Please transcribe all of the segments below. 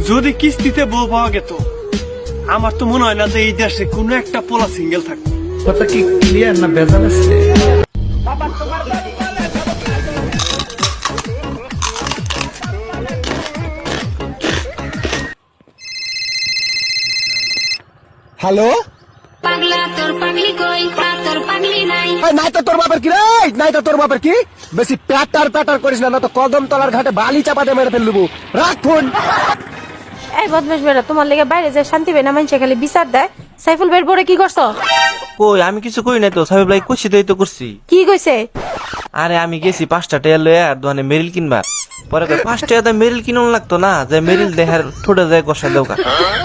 যদি কিস্তিতে বউ পাওয়া গেত, আমার তো মনে হয় না যে এই দেশে কোনো একটা পোলা সিঙ্গেল থাকে। কথা কি ক্লিয়ার না বেজাল আছে? হ্যালো, পাগলা তোর পাগলি কই, তোর পাগলি নাই। নাই তো তোর বাপের কি রে, নাই তো তোর বাপের কি। বেশি প্যাটার প্যাটার করিস না, না তো কদম তলার ঘাটে বালি চাপাতে মেরে ফেলবো। রাখ ফোন। এই বদমাশ বেড়া, তোমার লেগে বাইরে যে শান্তি পাই না, মানুষে খালি বিচার দেয়। সাইফুল বের পরে কি করছো? কই আমি কিছু কই নাই তো, সাহেব লাই কইছি তো করছি। কি কইছে? আরে আমি গেছি 5টা টাকা লয়ে আর দোকানে মেরিল কিনবা। পরে কই 5 টাকা মেরিল কিনুন লাগতো না, যে মেরিল দেহার ঠোঁটে যায় গসা দেওকা।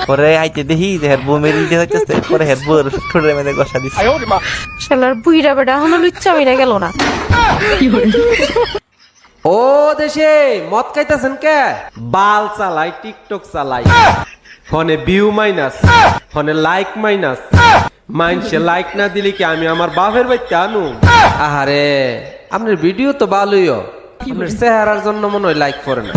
পরে আইতে দেখি দেহার বউ মেরিল দিয়ে যাইতেছে, পরে হের বউর ঠোঁটে মেরে গসা দিছে। শালার বুইড়া বেড়া এখনো লুচ্চা হইরা গেল না। ও দেশে মদ খাইতেছেন কে? বাল চালাই, টিকটক চালাই, ফোনে ভিউ মাইনাস, ফোনে লাইক মাইনাস। মাইনসে লাইক না দিলে কি আমি আমার বাপের বাড়িতে আনু? আহারে, আপনার ভিডিও তো ভালোই, আপনার চেহারার জন্য মনে হয় লাইক করে না।